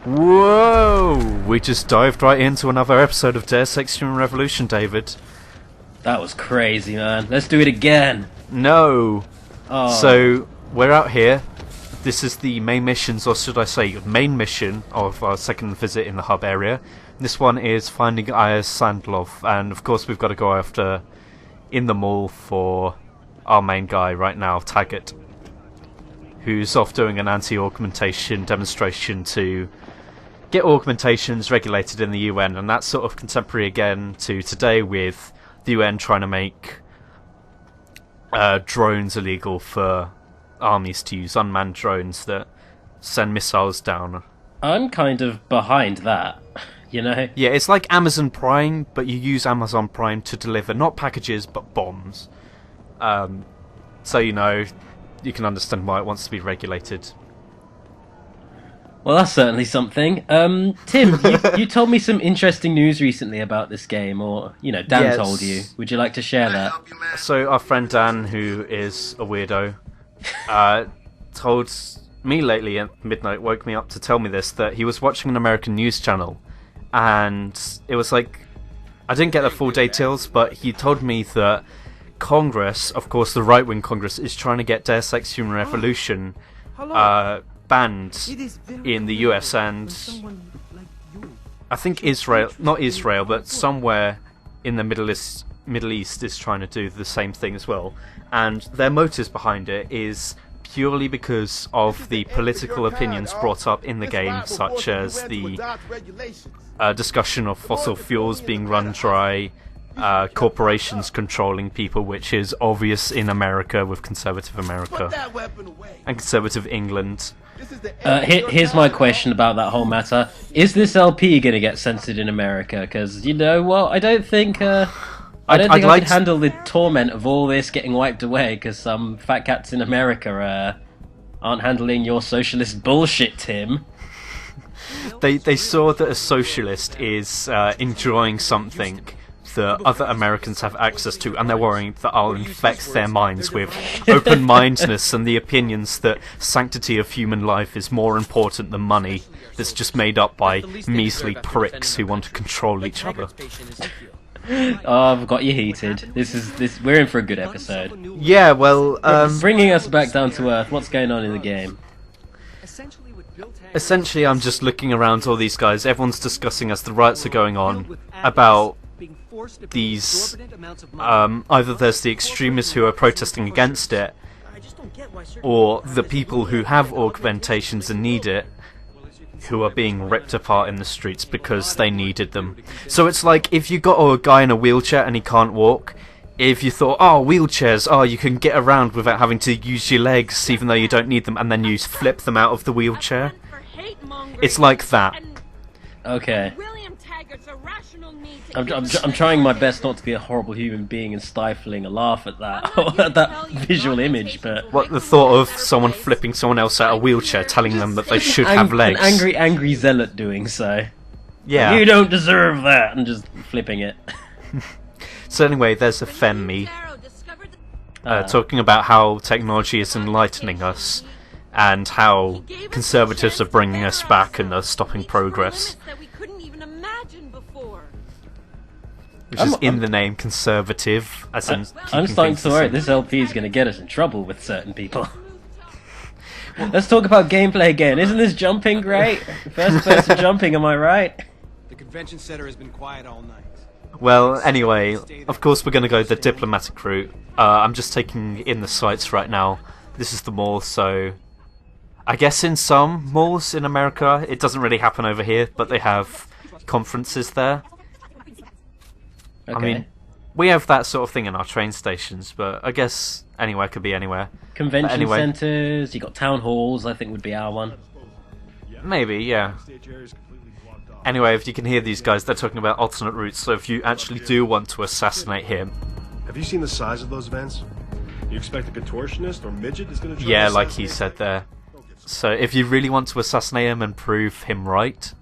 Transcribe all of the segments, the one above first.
Whoa! We just dived right into another episode of Deus Ex Human Revolution, David. That was crazy, man. Let's do it again. No! Oh. So, we're out here. This is the main missions, or should I say, main mission of our second visit in the hub area. This one is finding Isaias Sandoval, and of course we've got to go after, in the mall, for our main guy right now, Taggart, who's off doing an anti-augmentation demonstration to get augmentations regulated in the UN, and that's sort of contemporary again to today with the UN trying to make drones illegal for armies to use, unmanned drones that send missiles down. I'm kind of behind that, you know? Yeah, it's like Amazon Prime, but you use Amazon Prime to deliver not packages, but bombs. So, you know, you can understand why it wants to be regulated. Well, that's certainly something. Tim, you told me some interesting news recently about this game, or, you know, Dan told you. Would you like to share that? So our friend Dan, who is a weirdo, told me lately at midnight, woke me up to tell me this, that he was watching an American news channel, and it was like, I didn't get the full details, but he told me that Congress, of course the right-wing Congress, is trying to get Deus Ex Human Revolution banned in the US, and I think Israel, not Israel, but somewhere in the Middle East is trying to do the same thing as well. And their motives behind it is purely because of the political opinions brought up in the game, such as the discussion of fossil fuels being run dry, corporations controlling people, which is obvious in America with conservative America and conservative England. Here's my question about that whole matter. Is this LP going to get censored in America? Because, you know, well, I don't think I could handle the torment of all this getting wiped away because some fat cats in America aren't handling your socialist bullshit, Tim. They saw that a socialist is enjoying something that other Americans have access to, and they're worrying that I'll infect their minds with open-mindedness and the opinions that sanctity of human life is more important than money that's just made up by measly pricks who want to control each other. Oh, I've got you heated. We're in for a good episode. Yeah, well, bringing us back down to earth, what's going on in the game? Essentially, I'm just looking around all these guys. Everyone's discussing as the riots are going on about these, either there's the extremists who are protesting against it, or the people who have augmentations and need it, who are being ripped apart in the streets because they needed them. So it's like, if you got a guy in a wheelchair and he can't walk, if you thought, oh, wheelchairs, oh, you can get around without having to use your legs even though you don't need them, and then you flip them out of the wheelchair. It's like that. Okay. I'm trying my best not to be a horrible human being and stifling a laugh at that visual image, but... What, the thought of someone flipping someone else out of a wheelchair, telling them that they should have legs? An angry zealot doing so. Yeah. You don't deserve that! And just flipping it. So anyway, there's a femme talking about how technology is enlightening us, and how conservatives are bringing us back and are stopping progress. Which is in the name conservative, as in I'm starting to worry this LP is going to get us in trouble with certain people. Let's talk about gameplay again. Isn't this jumping great? First person jumping, am I right? The convention center has been quiet all night. Well, anyway, of course we're going to go the diplomatic route. I'm just taking in the sights right now. This is the mall, so... I guess in some malls in America, it doesn't really happen over here, but they have conferences there. Okay. I mean, we have that sort of thing in our train stations, but I guess anywhere could be anywhere. Convention centres, you got town halls, I think would be our one. Maybe, yeah. Anyway, if you can hear these guys, they're talking about alternate routes, so if you actually do want to assassinate him... Have you seen the size of those vents? You expect a contortionist or midget is going to... Yeah, like he said there. So if you really want to assassinate him and prove him right,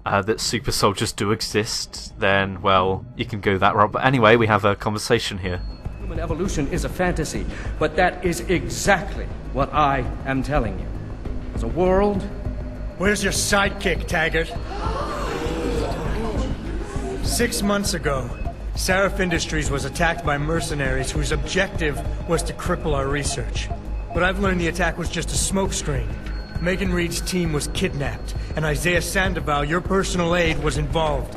that super soldiers do exist, then, well, you can go that route. But anyway, we have a conversation here. Human evolution is a fantasy, but that is exactly what I am telling you. There's a world Where's your sidekick, Taggart? 6 months ago, Sarif Industries was attacked by mercenaries whose objective was to cripple our research. But I've learned the attack was just a smokescreen. Megan Reed's team was kidnapped, and Isaias Sandoval, your personal aide, was involved.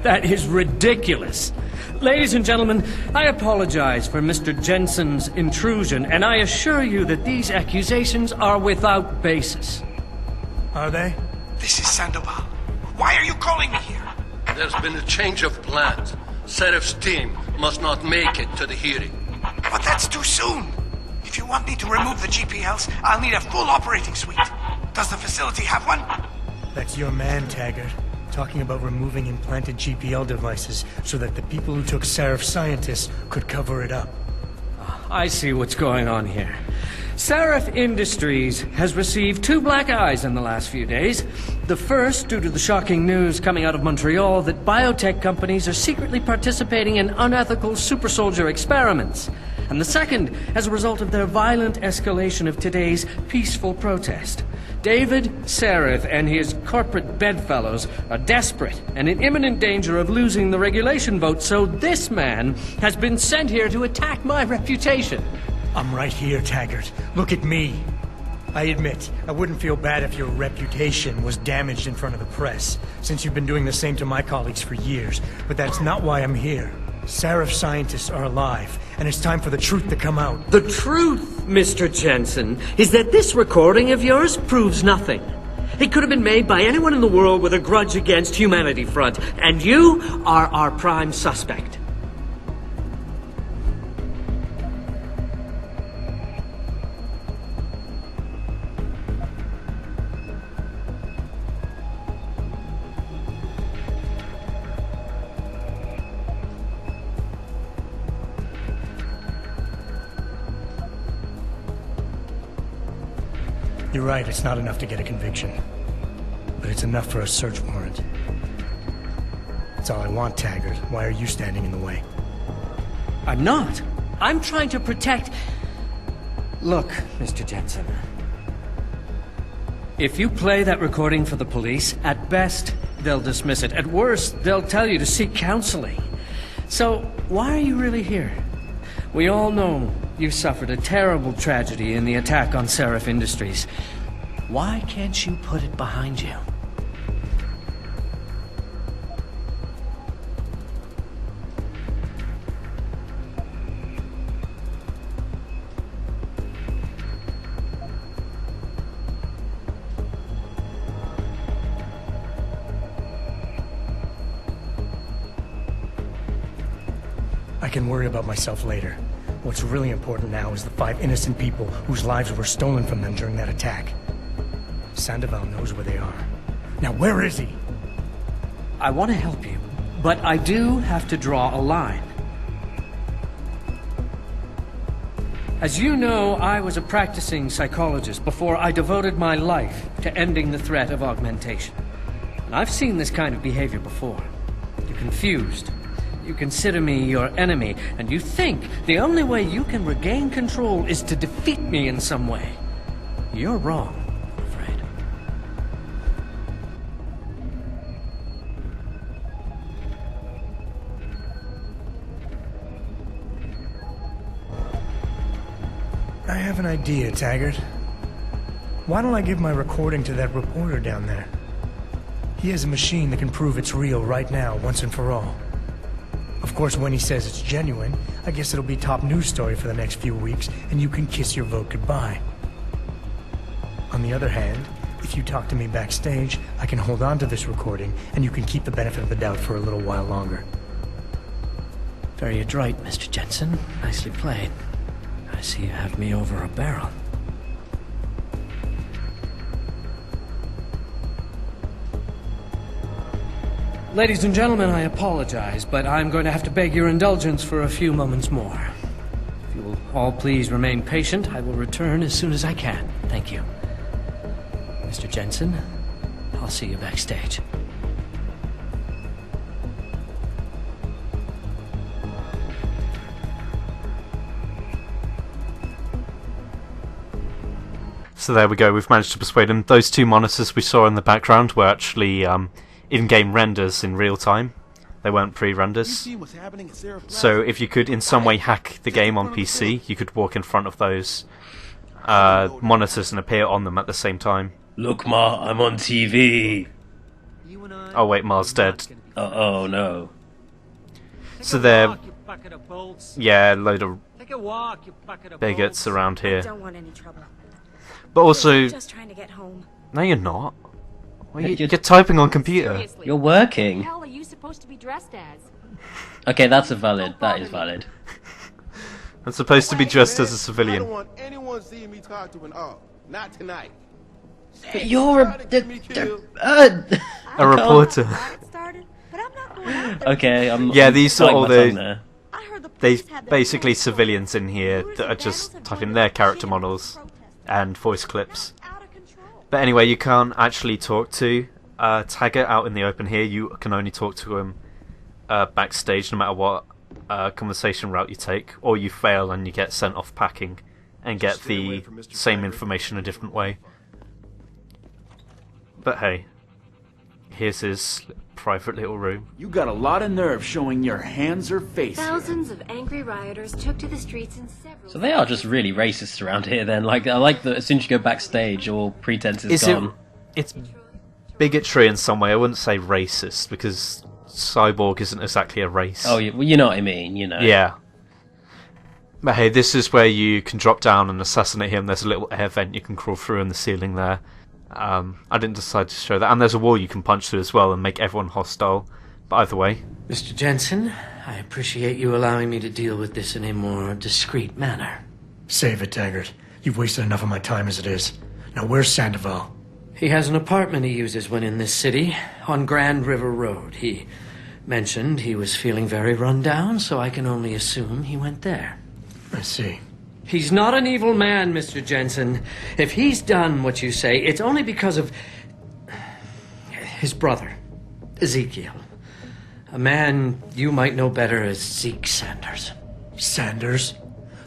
That is ridiculous. Ladies and gentlemen, I apologize for Mr. Jenson's intrusion, and I assure you that these accusations are without basis. Are they? This is Sandoval. Why are you calling me here? There's been a change of plans. Serif's team must not make it to the hearing. But that's too soon. If you want me to remove the GPLs, I'll need a full operating suite. Does the facility have one? That's your man, Taggart. Talking about removing implanted GPL devices so that the people who took Sarif scientists could cover it up. I see what's going on here. Sarif Industries has received 2 black eyes in the last few days. The first, due to the shocking news coming out of Montreal that biotech companies are secretly participating in unethical super soldier experiments. And the second, as a result of their violent escalation of today's peaceful protest. David Sarif and his corporate bedfellows are desperate and in imminent danger of losing the regulation vote, so this man has been sent here to attack my reputation. I'm right here, Taggart. Look at me. I admit, I wouldn't feel bad if your reputation was damaged in front of the press, since you've been doing the same to my colleagues for years. But that's not why I'm here. Sarif scientists are alive, and it's time for the truth to come out. The truth, Mr. Jenson, is that this recording of yours proves nothing. It could have been made by anyone in the world with a grudge against Humanity Front, and you are our prime suspect. You're right, it's not enough to get a conviction. But it's enough for a search warrant. That's all I want, Taggart. Why are you standing in the way? I'm not. I'm trying to protect... Look, Mr. Jenson. If you play that recording for the police, at best, they'll dismiss it. At worst, they'll tell you to seek counseling. So, why are you really here? We all know you suffered a terrible tragedy in the attack on Sarif Industries. Why can't you put it behind you? I can worry about myself later. What's really important now is the 5 innocent people whose lives were stolen from them during that attack. Sandoval knows where they are. Now, where is he? I want to help you, but I do have to draw a line. As you know, I was a practicing psychologist before I devoted my life to ending the threat of augmentation. And I've seen this kind of behavior before. You're confused. You consider me your enemy, and you think the only way you can regain control is to defeat me in some way. You're wrong, I'm afraid. I have an idea, Taggart. Why don't I give my recording to that reporter down there? He has a machine that can prove it's real right now, once and for all. Of course, when he says it's genuine, I guess it'll be top news story for the next few weeks, and you can kiss your vote goodbye. On the other hand, if you talk to me backstage, I can hold on to this recording, and you can keep the benefit of the doubt for a little while longer. Very adroit, Mr. Jenson. Nicely played. I see you have me over a barrel. Ladies and gentlemen, I apologize, but I'm going to have to beg your indulgence for a few moments more. If you will all please remain patient, I will return as soon as I can. Thank you. Mr. Jenson, I'll see you backstage. So there we go, we've managed to persuade him. Those two monitors we saw in the background were actually in-game renders in real time. They weren't pre-renders. So if you could in some way hack the game on PC, you could walk in front of those monitors and appear on them at the same time. Look, Ma, I'm on TV. Oh wait, Ma's dead. Oh no. So there, yeah, a load of bigots around I here. don't want any trouble. But also, Just trying to get home. no, you're not. Well, you're typing on computer. Seriously, You're what working. the hell are you supposed to be dressed as? Okay, that is valid. I'm supposed to be dressed as a I civilian. don't want anyone seeing me talk to an op. Not tonight. But you're A reporter. Got it started, but I'm not going out there. Okay, Yeah, these are biting all my the tongue there. I heard the they police had their basically phones civilians in here that are just typing their character models and voice clips. out of control. But anyway, you can't actually talk to Taggart out in the open here. You can only talk to him backstage, no matter what conversation route you take, or you fail and you get sent off packing and get the same information a different way. But hey, here's his private little room. You got a lot of nerve showing your hands or face. Thousands of angry rioters took to the streets in several... So they are just really racist around here then. Like, I like that as soon as you go backstage, all pretense is gone. It's bigotry in some way. I wouldn't say racist, because Cyborg isn't exactly a race. Oh, well, you know what I mean, you know. Yeah. But hey, this is where you can drop down and assassinate him. There's a little air vent you can crawl through in the ceiling there. I didn't decide to show that. And there's a wall you can punch through as well and make everyone hostile. But either way. Mr. Jenson, I appreciate you allowing me to deal with this in a more discreet manner. Save it, Taggart. You've wasted enough of my time as it is. Now where's Sandoval? He has an apartment he uses when in this city, on Grand River Road. He mentioned he was feeling very run down, so I can only assume he went there. I see. He's not an evil man, Mr. Jenson. If he's done what you say, it's only because of his brother, Ezekiel. A man you might know better as Zeke Sanders. Sanders?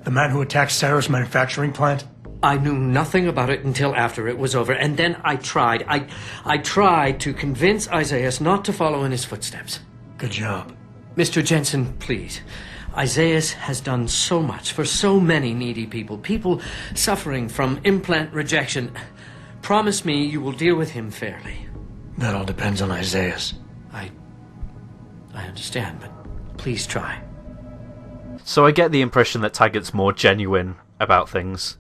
The man who attacked Sarah's manufacturing plant? I knew nothing about it until after it was over, and then I tried. I tried to convince Isaias not to follow in his footsteps. Good job. Mr. Jenson, please. Isaias has done so much for so many needy people. People suffering from implant rejection. Promise me you will deal with him fairly. That all depends on Isaias. I understand, but please try. So I get the impression that Taggart's more genuine about things.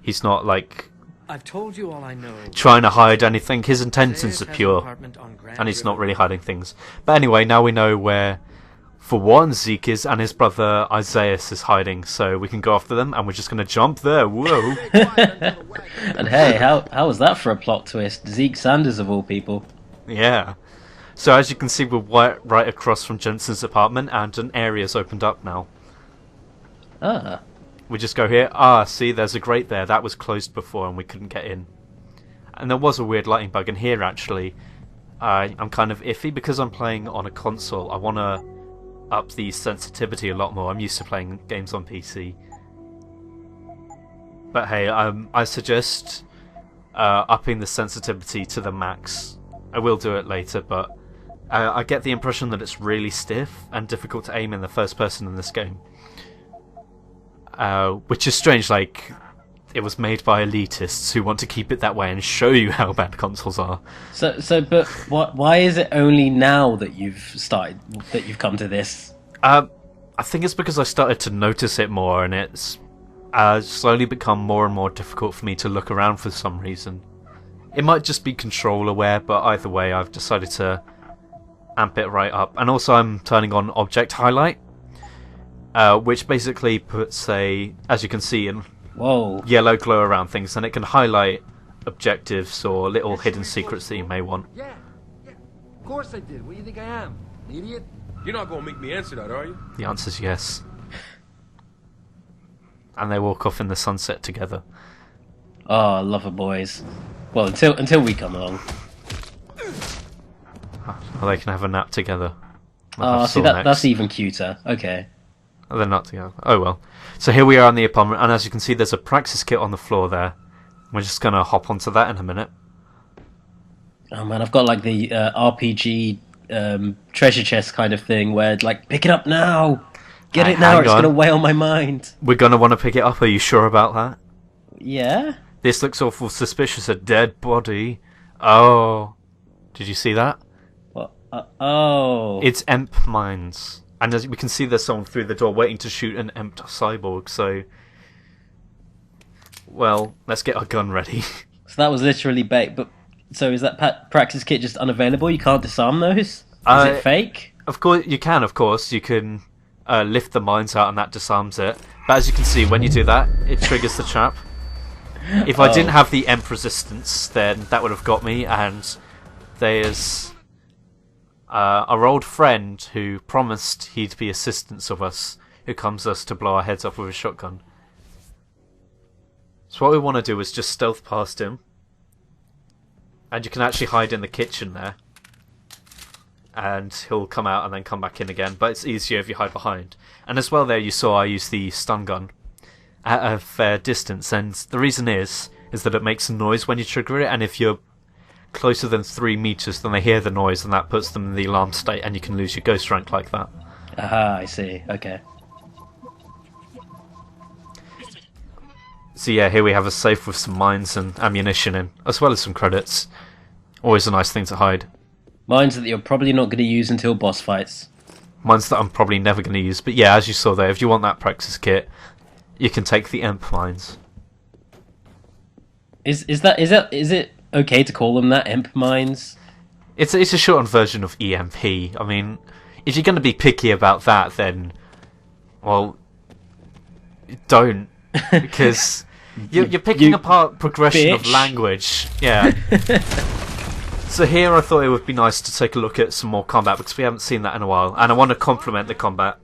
He's not, like, I've told you all I know. trying to hide anything. His intentions are pure, and he's not really hiding things. But anyway, now we know where, for one, Zeke is, and his brother Isaias is hiding, so we can go after them, and we're just going to jump there. Whoa! And hey, how was that for a plot twist? Zeke Sanders of all people. Yeah. So as you can see, we're right across from Jenson's apartment, and an area's opened up now. Ah. We just go here. See, there's a grate there. That was closed before and we couldn't get in. And there was a weird lighting bug in here, actually. I'm kind of iffy because I'm playing on a console. I want to up the sensitivity a lot more. I'm used to playing games on PC. But hey, I suggest upping the sensitivity to the max. I will do it later, but I get the impression that it's really stiff and difficult to aim in the first person in this game. Which is strange, like, it was made by elitists who want to keep it that way and show you how bad consoles are. But why is it only now that you've come to this? I think it's because I started to notice it more, and it's slowly become more and more difficult for me to look around for some reason. It might just be control aware, but either way, I've decided to amp it right up. And also I'm turning on object highlight. Which basically puts as you can see, in yellow glow around things, and it can highlight objectives or little hidden secrets that you may want. Yeah, of course I did. What do you think I am? An idiot? You're not gonna make me answer that, are you? The answer's yes. And they walk off in the sunset together. Oh, lover boys. Well, until we come along. Well, they can have a nap together. Oh, see, that's even cuter. Okay. They're not together. Oh well. So here we are in the apartment, and as you can see, there's a Praxis kit on the floor there. We're just going to hop onto that in a minute. Oh man, I've got like the RPG treasure chest kind of thing where like, pick it up now! Get it now, it's going to weigh on my mind. We're going to want to pick it up, are you sure about that? Yeah? This looks awful suspicious, a dead body. Oh. Did you see that? What? Oh. It's EMP mines. And as we can see, there's someone through the door waiting to shoot an EMP cyborg, so... Well, let's get our gun ready. So that was literally bait, but... So is that practice kit just unavailable? You can't disarm those? Is it fake? Of course, you can, of course. You can lift the mines out and that disarms it. But as you can see, when you do that, it triggers the trap. If I didn't have the EMP resistance, then that would have got me, and there's our old friend who promised he'd be assistance of us, who comes us to blow our heads off with a shotgun. So what we want to do is just stealth past him, and you can actually hide in the kitchen there, and he'll come out and then come back in again, but it's easier if you hide behind. And as well there you saw I used the stun gun at a fair distance, and the reason is that it makes a noise when you trigger it, and if you're closer than 3 meters, then they hear the noise, and that puts them in the alarm state, and you can lose your ghost rank like that. Aha, I see. Okay. So yeah, here we have a safe with some mines and ammunition in, as well as some credits. Always a nice thing to hide. Mines that you're probably not going to use until boss fights. Mines that I'm probably never going to use, but yeah, as you saw there, if you want that practice kit, you can take the EMP mines. Is it okay to call them that, EMP mines? It's a shortened version of EMP. I mean, if you're going to be picky about that, then, well, don't, because you're picking apart progression of language. Yeah. So here I thought it would be nice to take a look at some more combat, because we haven't seen that in a while, and I want to complement the combat.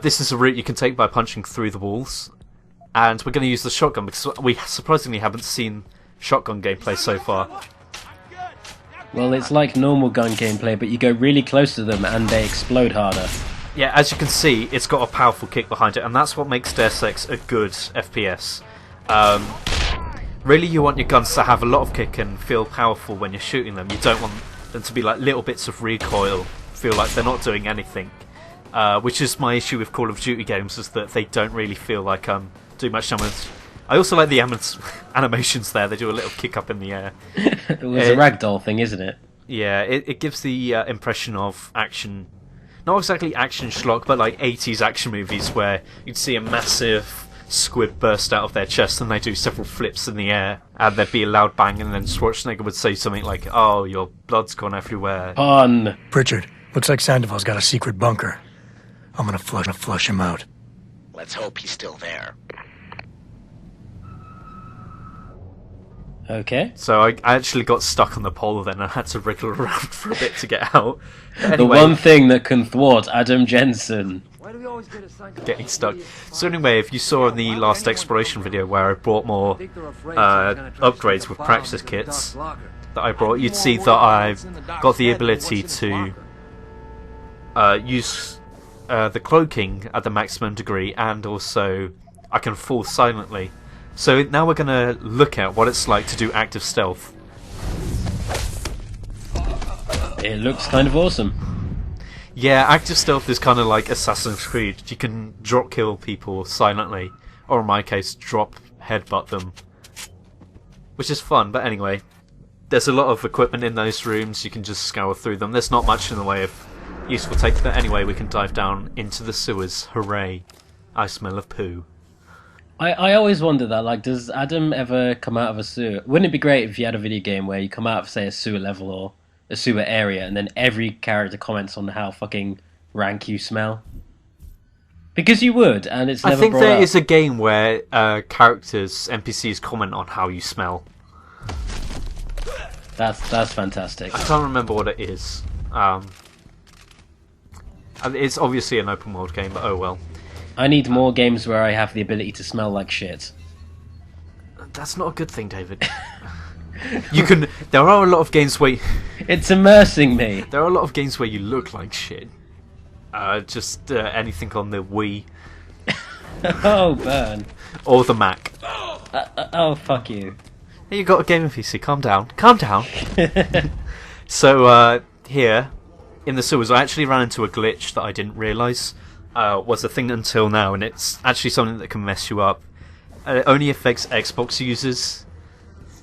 This is a route you can take by punching through the walls, and we're going to use the shotgun because we surprisingly haven't seen shotgun gameplay so far. Well, it's like normal gun gameplay, but you go really close to them and they explode harder. Yeah, as you can see, it's got a powerful kick behind it, and that's what makes Deus Ex a good FPS. Really, you want your guns to have a lot of kick and feel powerful when you're shooting them. You don't want them to be like little bits of recoil, feel like they're not doing anything. Which is my issue with Call of Duty games, is that they don't really feel like doing much damage. I also like the animations there. They do a little kick up in the air. It was a ragdoll thing, isn't it? Yeah, it gives the impression of action. Not exactly action schlock, but like 80s action movies where you'd see a massive squid burst out of their chest and they do several flips in the air, and there'd be a loud bang, and then Schwarzenegger would say something like, "Oh, your blood's gone everywhere." Pun. Pritchard, looks like Sandoval's got a secret bunker. I'm gonna flush him out. Let's hope he's still there. Okay. So I actually got stuck on the pole then, and I had to wriggle around for a bit to get out. Anyway, the one thing that can thwart Adam Jenson. Getting stuck. So anyway, if you saw in the last exploration video where I brought more upgrades with practice kits that I brought, you'd see that I've got the ability to use the cloaking at the maximum degree, and also I can fall silently. So now we're going to look at what it's like to do active stealth. It looks kind of awesome. Yeah, active stealth is kind of like Assassin's Creed. You can drop kill people silently, or in my case, drop headbutt them, which is fun. But anyway, there's a lot of equipment in those rooms. You can just scour through them. There's not much in the way of useful take, but anyway, we can dive down into the sewers. Hooray! I smell of poo. I always wonder that, like, does Adam ever come out of a sewer? Wouldn't it be great if you had a video game where you come out of, say, a sewer level or a sewer area, and then every character comments on how fucking rank you smell? Because you would, and it's never I think brought there up. is a game where characters, NPCs, comment on how you smell. That's fantastic. I can't remember what it is. It's obviously an open world game, but oh well. I need more games where I have the ability to smell like shit. That's not a good thing, David. You can. There are a lot of games where it's immersing me. There are a lot of games where you look like shit. Anything on the Wii. Oh, burn. Or the Mac. Oh, fuck you. You got a gaming PC, calm down. Calm down. So, here, in the sewers, I actually ran into a glitch that I didn't realise was a thing until now, and it's actually something that can mess you up. It only affects Xbox users,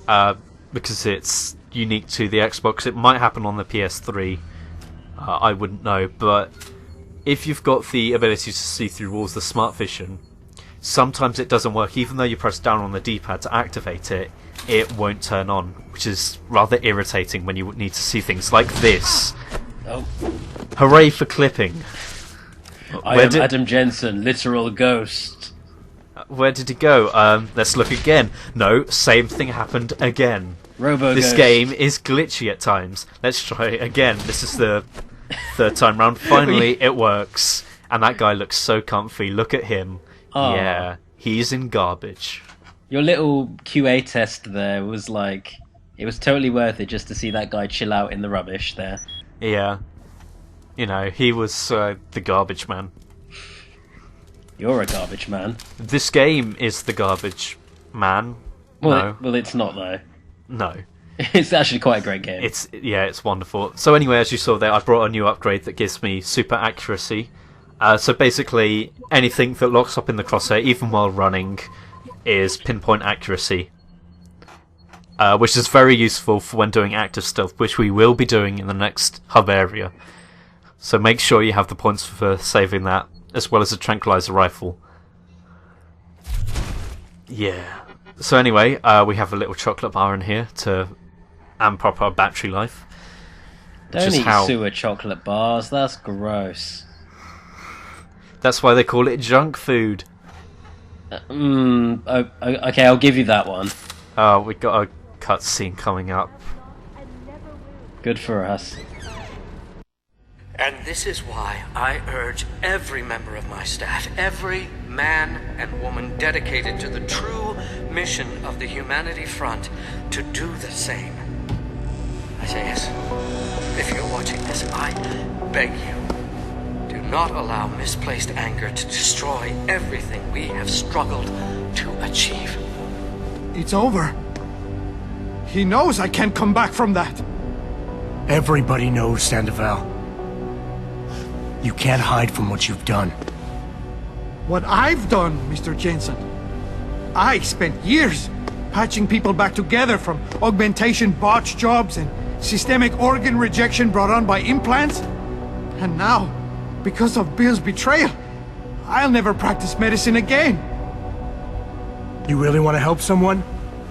because it's unique to the Xbox. It might happen on the PS3, I wouldn't know, but if you've got the ability to see through walls, the smart vision, sometimes it doesn't work. Even though you press down on the D-pad to activate it, it won't turn on, which is rather irritating when you need to see things like this. Oh. Hooray for clipping. I am Adam Jenson, literal ghost. Where did he go? Let's look again. No, same thing happened again. This game is glitchy at times. Let's try it again. This is the third time round. Finally, it works. And that guy looks so comfy. Look at him. Oh. Yeah, he's in garbage. Your little QA test there was like... It was totally worth it just to see that guy chill out in the rubbish there. Yeah. You know, he was the garbage man. You're a garbage man. This game is the garbage man. Well, well, it's not though. No. It's actually quite a great game. It's wonderful. So anyway, as you saw there, I brought a new upgrade that gives me super accuracy. So basically, anything that locks up in the crosshair, even while running, is pinpoint accuracy. Which is very useful for when doing active stealth, which we will be doing in the next hub area. So make sure you have the points for saving that, as well as a tranquilizer rifle. Yeah. So anyway, we have a little chocolate bar in here to amp up our battery life. Don't eat sewer chocolate bars, that's gross. That's why they call it junk food. Okay, I'll give you that one. We got a cutscene coming up. Good for us. And this is why I urge every member of my staff, every man and woman dedicated to the true mission of the Humanity Front, to do the same. Isaias, if you're watching this, I beg you, do not allow misplaced anger to destroy everything we have struggled to achieve. It's over. He knows I can't come back from that. Everybody knows, Sandoval. You can't hide from what you've done. What I've done, Mr. Jenson. I spent years patching people back together from augmentation botch jobs and systemic organ rejection brought on by implants. And now, because of Bill's betrayal, I'll never practice medicine again. You really want to help someone?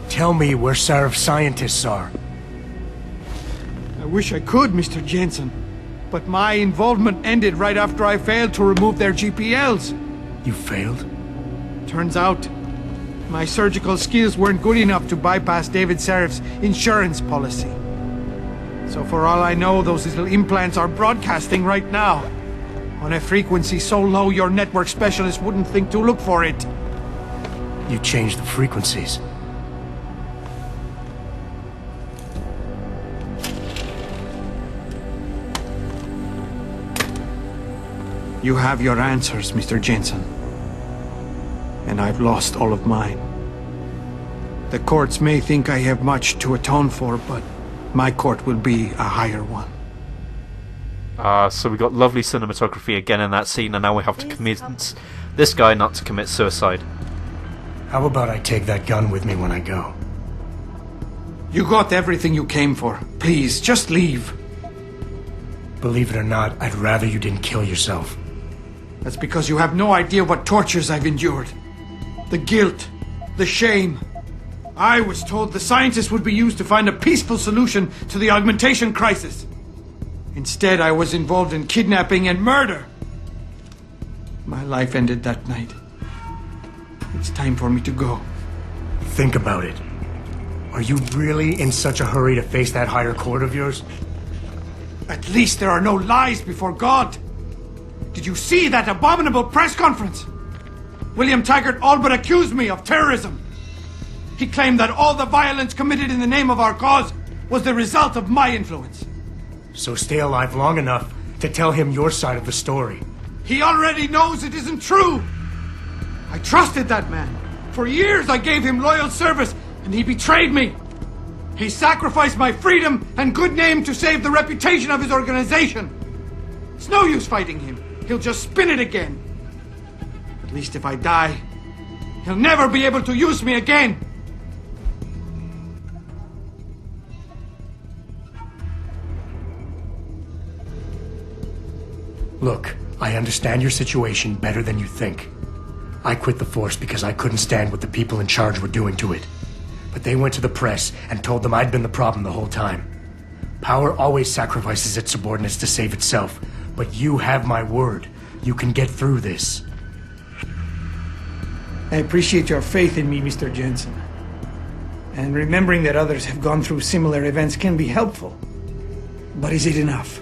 Tell me where Sarif's scientists are. I wish I could, Mr. Jenson. But my involvement ended right after I failed to remove their GPLs. You failed? Turns out, my surgical skills weren't good enough to bypass David Sarif's insurance policy. So for all I know, those little implants are broadcasting right now. On a frequency so low your network specialist wouldn't think to look for it. You changed the frequencies. You have your answers, Mr. Jenson. And I've lost all of mine. The courts may think I have much to atone for, but my court will be a higher one. So we got lovely cinematography again in that scene, and now we have to convince this guy not to commit suicide. How about I take that gun with me when I go? You got everything you came for. Please, just leave. Believe it or not, I'd rather you didn't kill yourself. That's because you have no idea what tortures I've endured. The guilt, the shame. I was told the scientists would be used to find a peaceful solution to the augmentation crisis. Instead, I was involved in kidnapping and murder. My life ended that night. It's time for me to go. Think about it. Are you really in such a hurry to face that higher court of yours? At least there are no lies before God. Did you see that abominable press conference? William Taggart all but accused me of terrorism. He claimed that all the violence committed in the name of our cause was the result of my influence. So stay alive long enough to tell him your side of the story. He already knows it isn't true. I trusted that man For years I gave him loyal service, and he betrayed me. He sacrificed my freedom and good name to save the reputation of his organization. It's no use fighting him. He'll just spin it again. At least if I die, he'll never be able to use me again. Look, I understand your situation better than you think. I quit the force because I couldn't stand what the people in charge were doing to it. But they went to the press and told them I'd been the problem the whole time. Power always sacrifices its subordinates to save itself. But you have my word. You can get through this. I appreciate your faith in me, Mr. Jenson. And remembering that others have gone through similar events can be helpful. But is it enough?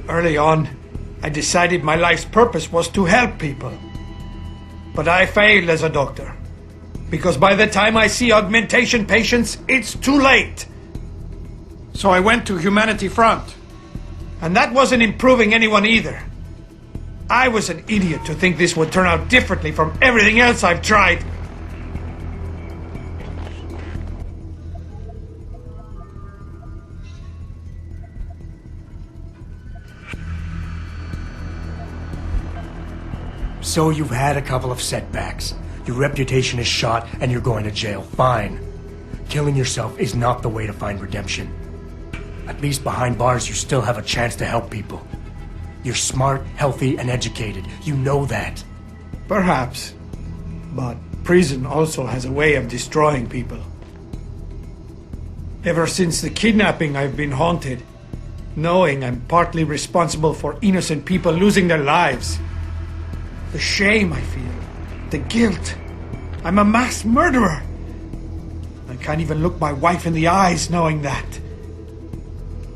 Early on, I decided my life's purpose was to help people. But I failed as a doctor. Because by the time I see augmentation patients, it's too late. So I went to Humanity Front. And that wasn't improving anyone either. I was an idiot to think this would turn out differently from everything else I've tried. So you've had a couple of setbacks. Your reputation is shot and you're going to jail. Fine. Killing yourself is not the way to find redemption. At least behind bars you still have a chance to help people. You're smart, healthy, and educated. You know that. Perhaps. But prison also has a way of destroying people. Ever since the kidnapping, I've been haunted, knowing I'm partly responsible for innocent people losing their lives. The shame I feel, the guilt. I'm a mass murderer. I can't even look my wife in the eyes knowing that.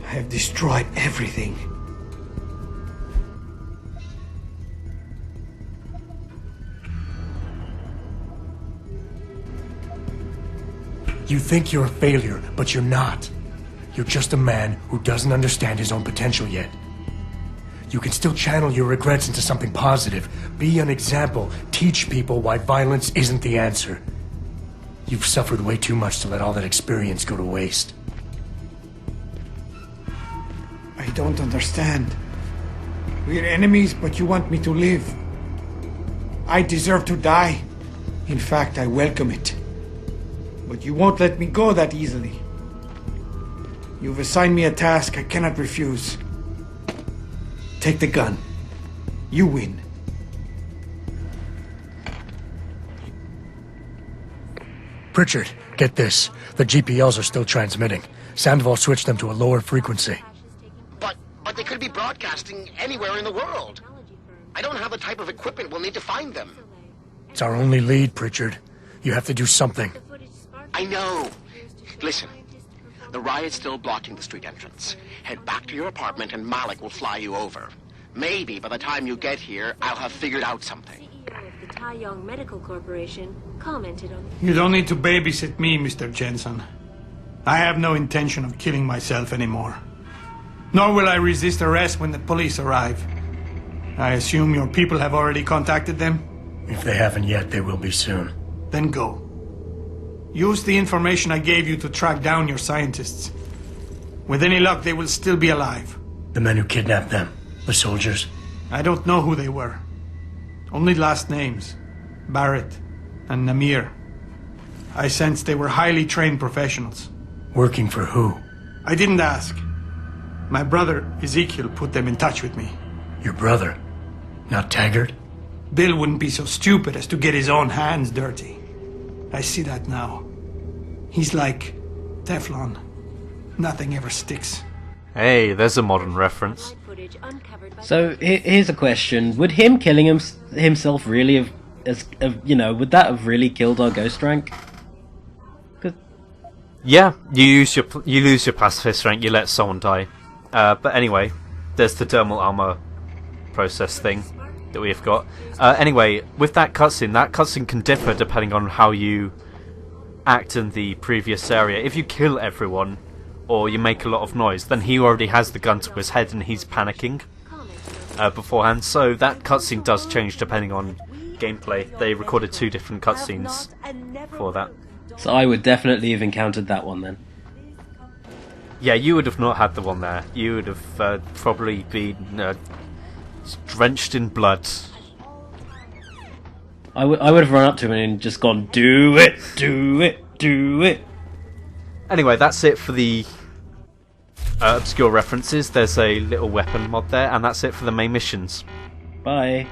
I have destroyed everything. You think you're a failure, but you're not. You're just a man who doesn't understand his own potential yet. You can still channel your regrets into something positive. Be an example. Teach people why violence isn't the answer. You've suffered way too much to let all that experience go to waste. I don't understand. We're enemies, but you want me to live. I deserve to die. In fact, I welcome it. But you won't let me go that easily. You've assigned me a task I cannot refuse. Take the gun. You win. Pritchard, get this. The GPLs are still transmitting. Sandoval switched them to a lower frequency. But they could be broadcasting anywhere in the world. I don't have the type of equipment we'll need to find them. It's our only lead, Pritchard. You have to do something. I know. Listen, the riot's still blocking the street entrance. Head back to your apartment and Malik will fly you over. Maybe by the time you get here, I'll have figured out something. CEO of the Tai Yong Medical Corporation commented on... You don't need to babysit me, Mr. Jenson. I have no intention of killing myself anymore. Nor will I resist arrest when the police arrive. I assume your people have already contacted them? If they haven't yet, they will be soon. Then go. Use the information I gave you to track down your scientists. With any luck, they will still be alive. The men who kidnapped them? The soldiers? I don't know who they were. Only last names. Barrett and Namir. I sensed they were highly trained professionals. Working for who? I didn't ask. My brother, Ezekiel, put them in touch with me. Your brother? Not Taggart? Bill wouldn't be so stupid as to get his own hands dirty. I see that now. He's like Teflon. Nothing ever sticks. Hey, there's a modern reference. So here's a question: would him killing himself really have, would that have really killed our ghost rank? Yeah, you lose your pacifist rank, you let someone die. But anyway, there's the dermal armor process thing that we've got. Anyway, with that cutscene can differ depending on how you act in the previous area. If you kill everyone, or you make a lot of noise, then he already has the gun to his head and he's panicking beforehand. So that cutscene does change depending on gameplay. They recorded 2 different cutscenes for that. So I would definitely have encountered that one then. Yeah, you would have not had the one there. You would have probably been drenched in blood. I would have run up to him and just gone, do it, do it, do it. Anyway, that's it for the obscure references. There's a little weapon mod there, and that's it for the main missions. Bye.